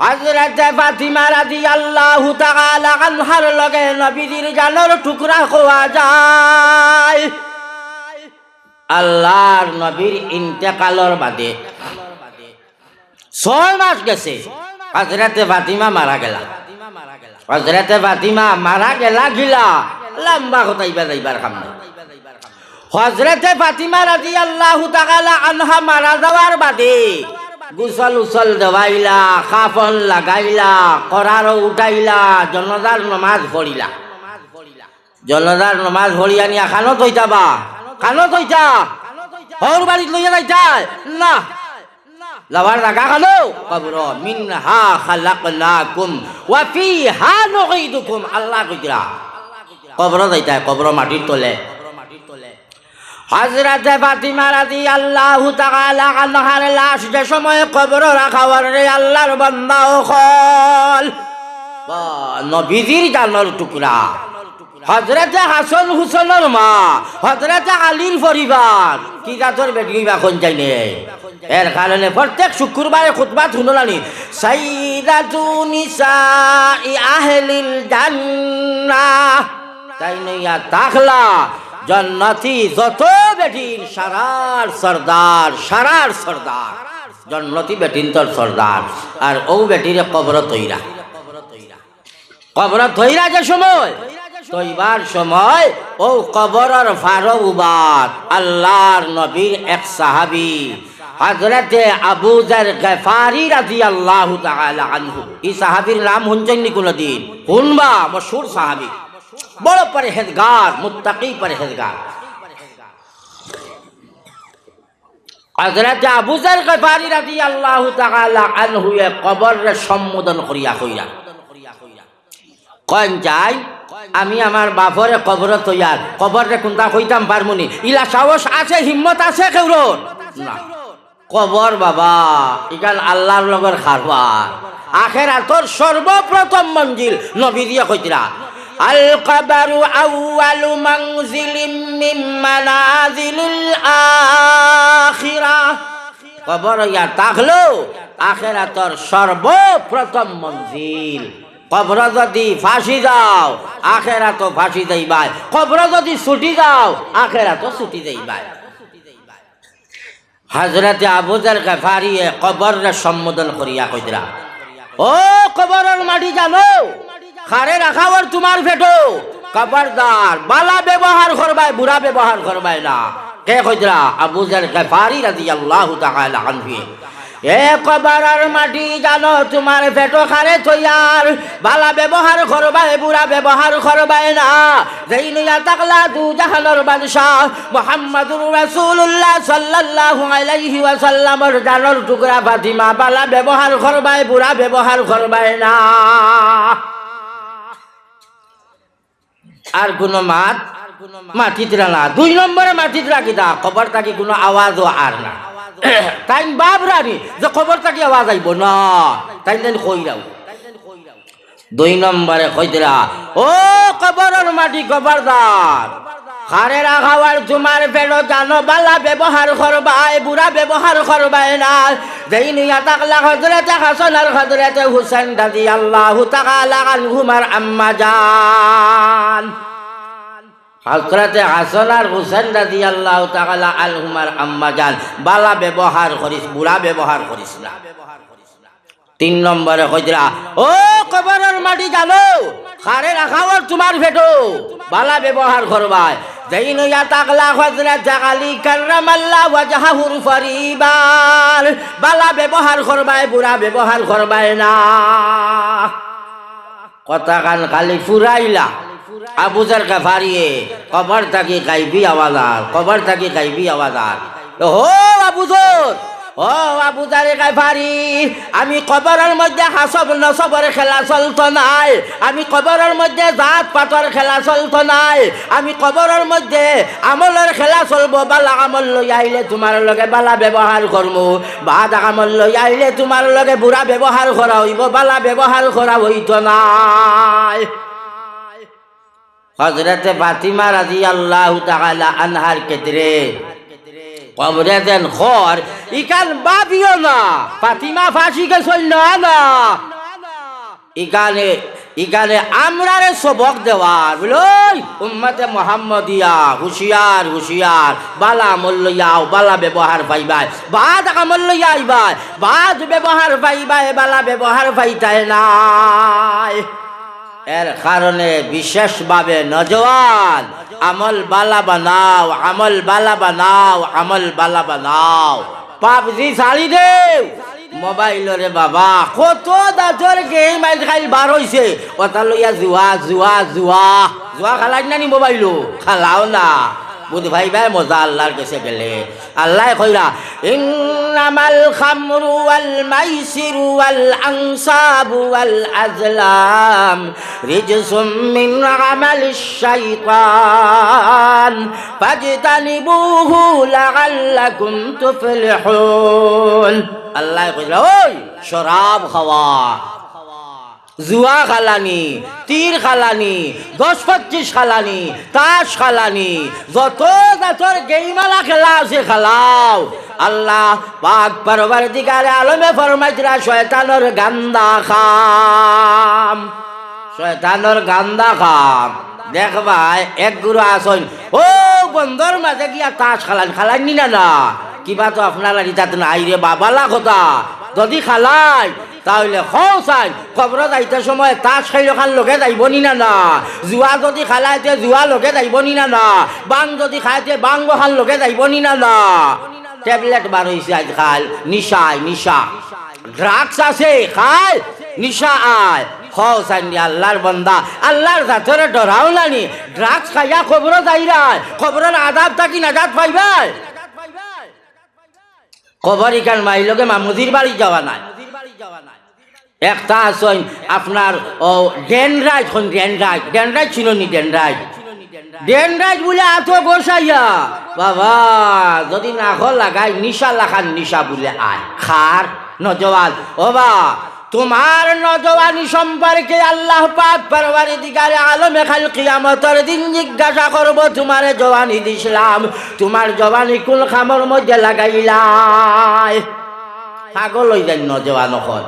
হযরতে ফাতিমা রাদিয়াল্লাহু তাআলা আনহার লগে নবীজির জানের টুকরা খোয়া যায়। আল্লাহর নবীর ইন্তেকালের বাদে 6 মাস গেছে, হযরতে ফাতিমা মারা গেল। হযরতে ফাতিমা মারা গিলা লম্বা হতাইবা যাইবার কাম নাই। হযরতে ফাতিমা রাদিয়াল্লাহু তাআলা আনহা মারা যাওয়ার বাদে গোসল উসল দেওয়াইলা, কাফন লাগাইলা, করার উঠাইলা, জনাজার নমাজ পড়িলা। জনাজার নমাজ পড়িয়া নিয়া খানত হইতাবা, খানত হইতা হর বাড়িত লইয়া যাইতা না, লাভার জায়গা খানো কবর। মিনহা খালাকনাকুম ওয়া ফিহা নুঈদুকুম, আল্লাহ কইরা কবর যাইতা, কবর মাটির তলে। হযরতে ফাতিমা রাদিয়াল্লাহু তাআলা আনহার লাশ যে সময় কবর রাখা হরে আল্লাহর বান্দা হল নবীজির জানের টুকরা হযরতে হাসান হুসেনের মা, হযরতে আলীর পরিবার কি জাতর বেটি বা কোন চাইনে। এর কারণে প্রত্যেক শুক্রবারে খুতবা শুনলানি, সাইয়্যিদাতু নিসাই আহলিল জান্নাহ, তাই নইয়া তাখলা জান্নাতি যত বেটিন সারার সরদার, সারার সরদার জান্নাতি বেটিন তোর সরদার। আর ও বেটিরে কবর তৈরা, কবর তৈরা যে সময় তৈবার সময় ও কবরের ফারো উবাদ আল্লাহর নবীর এক সাহাবী হযরতে আবু যার গফারি রাদিয়াল্লাহু তাআলা আনহু। এই সাহাবীর নাম শুনছেন নি কোনদিন? শুনবা, মশহুর সাহাবী, বড় পরহেজগার, মুত্তাকি পরহেজগার। হযরত আবু যার গফারি রাদিয়াল্লাহু তাআলা আনহু এ কবরের সম্বোধন করিয়া কইরা কোন যাই, আমি আমার বাপরে কবর তৈয়ার, কবরে কোনটা কইতাম পারমুনি, ইলা সাহস আছে, হিম্মত আছে কেউর না। কবর বাবা ইকান আল্লাহর লগর খারবার, আখিরাতর সর্বপ্রথম মঞ্জিল নবী দিয়া কইতরা। আল কবরু আউয়ালু মানজিলিম মিন মানাজিলিল আখিরাহ, কবর ইয়া তাকলো আখিরাতর সর্বপ্রথম মঞ্জিল। কবর যদি ফাঁসি যাও আখেরাত ফাঁসি যাইবাই, কবর যদি ছুটি যাও আখেরাত ছুটি যাইবাই। হযরতে আবু যার গফারি কবরের সম্বোধন করিয়া কইরা, ও কবরের মাটি জানো খারে রাখাওয়ার তোমার ফেটো, খবরদার বালা ব্যবহার করবাই, বুড়া ব্যবহার করবাই না। কে কইরা? আবু যার গফারি রাদিয়াল্লাহু তাআলা আনহু। এ কবরের মাটি জানো তোমার পেটো খারে তৈয়ার, বালা ব্যবহার করবাই, বুড়া ব্যবহার করবাই না। যেই নিয়া তাকলা দু জাহানের বাদশাহ মুহাম্মদুর রাসূলুল্লাহ সাল্লাল্লাহু আলাইহি ওয়াসাল্লামের জানের টুকরা ফাতিমা, বালা ব্যবহার করবাই, বুড়া ব্যবহার করবাই না। আর কোন মাত মাটিতে না, 2 নম্বরে মাটিতে রাখি দা, কবর থাকি কোনো আওয়াজও আর না। তাই বাপ রানি যে খবর থাকি আওয়াজ আইব না, তাই কইরাও 2 নম্বরে কইতরা, ও কবরের মাটি খবরদার খারে রাখাওয়ার তোমার পেলো জানো, বালা ব্যবহার করবাই, বুড়া ব্যবহার করবাই না। যেই নিয়া তাকলা হযরতে হাসান আর হযরতে হুসাইন রাদিয়াল্লাহু তাআলা আনহুমার আম্মা জান, হযরতে হাসান আর হুসাইন রাদিয়াল্লাহু তাআলা আনহুমার আম্মা জান, বালা ব্যবহার করিস, বুড়া ব্যবহার করিস না। 3 নম্বরে কইরা, ও কবরের মাটি জানো খারে রাখাওয়ার তোমার পেটো, বালা ব্যবহার করবাই। যেই নইয়া তাকলা হযরতে আলী কাররামাল্লাহু ওয়াজহাহুর পরিবার, বালা ব্যবহার করবাই, বুড়া ব্যবহার করবাই না। কথা কান খালি ফুরাইলা। আবু যার গফারিয়ে কবর থাকি গাইবি আওয়াজ, কবর থাকি গাইবি আওয়াজ। ও আবু যর, ও আবু যার গফারি, আমি কবরের মধ্যে হাসব নসবের খেলা চলতো নাই, আমি কবরের মধ্যে জাত পাতর খেলা চলতো নাই, আমি কবরের মধ্যে আমলের খেলা চলবো। বালা আমল লই আইলে তোমার লগে বালা ব্যবহার করবো, বাদ আমল লই আইলে তোমার লগে বুড়া ব্যবহার করা হইব, বালা ব্যবহার করা হইতো নাই। হযরতে ফাতিমা রাদিয়াল্লাহু তাআলা আনহার ক্ষেত্রে কবরে দেন খর ইকান বাবিও না ফাতিমা ফাঁসি গেছই না ইকানে আমরারে সবক দেওয়ার বলই উম্মতে মুহাম্মদিয়া হুশিয়ার হুশিয়ার বালা মল্লয়াও বালা ব্যবহার পাইবাই বাদ আমল্লয়া আইবাই বাদ ব্যবহার পাইবাই বালা ব্যবহার পাইতাই নাই এর কারণে বিশেষভাবে নজওয়ান আমল বালা বানাও আমল বালা বানাও আমল বালা বানাও পাবজি ছাড়ি দেও মোবাইলরে বাবা কত দাঁতর গেম আইল খাইল বার হইছে ওটা লইয়া জুয়া জুয়া জুয়া জুয়া খালাই নানি মোবাইলো খালাও না বুধ ভাই ভাই মজা আল্লাহর কাছে গেলে আল্লাহ কইরা ইন্নামাল খামরু ওয়াল মাইসিরু ওয়াল আনসাবু ওয়াল আজলাম রিজসুম মিন আমালিশ শাইতান ফাজতানিবুহু লাআল্লাকুম তুফলিহুন আল্লাহ কইরা ওই শরাব খাওয়া জুয়া খালানি তীর খালানি 10-25 খালানি তাস খালানি যত জাতর গেইমালা খেলা আছে খালাও আল্লাহ পাক পরবর্তীকারে আলমে ফরমাইতরা শয়তানের গান্দা খাম শয়তানের গান্দা খাম দেখবাই এক গুরু আসন ও বন্দর মাঝে গিয়া তাস খালানি না কিবা তো আপনার তাতে নাই রে বাবালা কথা যদি খালাই তাহলে চাই খবর যাইতে সময় তাস খাইল খান লোকে যাইব নি না জুয়া যদি খালাইতে জুয়া লোকে যাইব নি না বাং যদি খাইতে বাংব খান লোকে যাইব নি না ট্যাবলেট বার হয়েছে আজকাল নিশা ড্রাগস আছে খায় নিশা আয় চাই আল্লাহর বন্দা আল্লাহর জাতরে ডরাও নানি ড্রাগস খাইয়া খবর যাইরায় খবরের আদাব থাকি নাজাত পাইবাই খবর ইকান মাইলকে মামুদির বাড়ি যাওয়া নাই একটা আসন আপনার ও ডেনরাইট ছিল নি ডেনরাইট বলে এত গোসাইয়া বাবা যদি না লাগাই নিশা লাখান নিশা বলে আয় খার নজওয়ান ও বা তোমার নজওয়ানি সম্পর্কে আল্লাহ পাক পরওয়ারদিগারে আলমে খাল কিয়ামতের দিন জিজ্ঞাসা করব তোমার জওয়ানি দিছিলাম তোমার জওয়ানি কোন খামর মধ্যে লাগাইলাই পাগল হই যায় নজওয়ান হল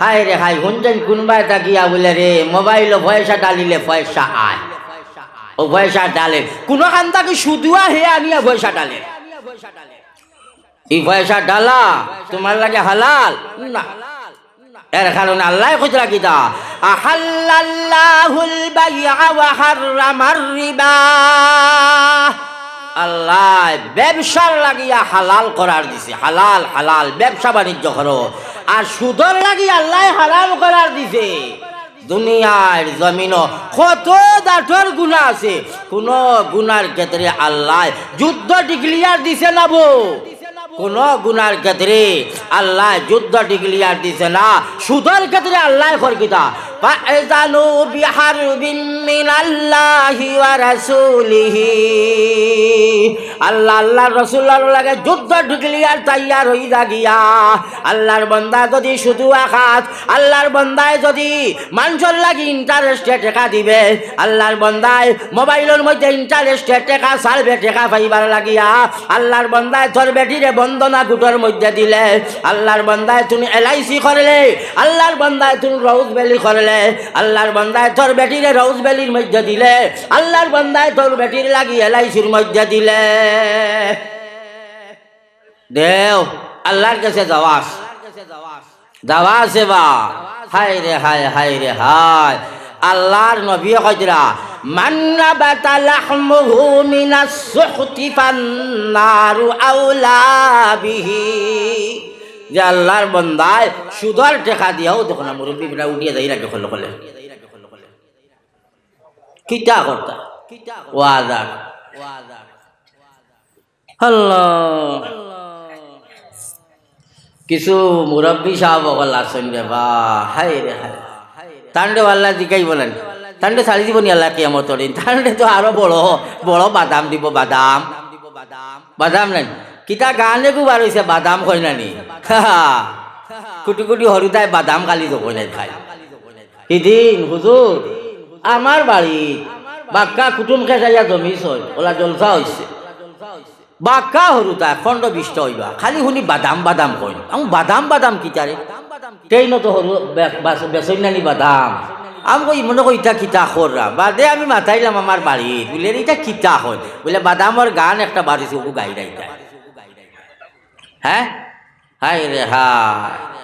হায় রে হাই হুনজেন কোনবাই তাকিয়া বলে রে মোবাইল পয়সা ডালিলে পয়সা আয় ও পয়সা ডালে কোন খান তাকে সুদুয়া হে আনিয়া পয়সা ডালে এই পয়সা ডালা তোমার লাগে হালাল না এর কারণে আল্লাহ কইরা কিতা আহাল্লাল্লাহুল বাইআ ওয়া হাররামার রিবা আল্লাহ ব্যবসার লাগিয়া হালাল করার দিছে হালাল ব্যবসা বাণিজ্য করো আর সুদর লাগিয়া আল্লাহ হারাম করার দিছে দুনিয়ার জমিন কত দাঠর গুনাহ আছে কোন গুনার ক্ষেত্রে আল্লাহ যুদ্ধ ডিক্লিয়ার দিছে না বো কোন গুনার ক্ষেত্রে আল্লাহ যুদ্ধ ডিক্লিয়ার দিছে না সুদর ক্ষেত্রে আল্লাহ করকিতা ফাআযানু বিহারবিন মিনাল্লাহি ওয়া রাসূলিহি আল্লাহর রাসূলের লাগে যুদ্ধ ডিক্লিয়ার তৈয়ার হই গিয়া আল্লাহর বান্দা যদি শুধু আখাত আল্লাহর বান্দায় যদি মানুষের লাগি ইন্টারেস্টে টাকা দিবে আল্লাহর বান্দায় মোবাইলের মধ্যে ইন্টারেস্টে টাকা সালবে টাকা পাইবার লাগিয়া আল্লাহর বান্দায় তোর বেটিরে বন্দনা গুটোর মধ্যে দিলে আল্লাহর বান্দায় তুমি এলআইসি করলে আল্লাহর বান্দায় তুমি রোজ ভ্যালি করলে আল্লাহর বান্দায় তোর বেটিরে রোজ ভ্যালির মধ্যে দিলে আল্লাহর বান্দায় তোর বেটির লাগি এলআইসির মধ্যে দিলে দেও আল্লাহর কাছে দাওয়া সেবা হায় রে হায় আল্লাহর নবী কইরা মান নাবাতা লাহমুহু মিনাস সুহতি ফান্নারু আউলা বিহি যে আল্লাহর বান্দায় সুদর টাকা দিয়াও দেখুন মুরব্বী বিনা উঠিয়ে যাই রাখে কলে কিটা করতা ওয়াদার আল্লাহ কিছু মুরব্বী সাহেব বলা শুনবে বা হায় রে হায় তান্ডে আল্লাহ দিকাই বলেন তান্ডে ছাড়ি দিব নি আল্লাহ কিয়ামতের দিন তান্ডে তো আরো বড় বাদাম দিব বাদাম নাই কিতা গানে গুবার হইছে বাদাম কই নানি কুটি কুটি হরুদায় বাদাম কালি তো কই নাই খাই সেদিন হুজুর আমার বাড়ি বাক্কা কুটুম খেসাইয়া জমিছ ওলা জলসা হইছে বাক্কা হরু তা 15-20টা হইবা খালি শুনি বাদাম বাদাম কইন আমি বাদাম বাদাম কিতারে ট্রেনও তো হরু বেসই নানি বাদাম আমি কই মনে কই ইটা কিতা খররা বাদে আমি মাথাইলাম আমার বাড়ি বলে এটা কিতা হয় বলে বাদামর গান একটা বাড়িছে ও গাই রাইতা হ্যাঁ হাই রে হাই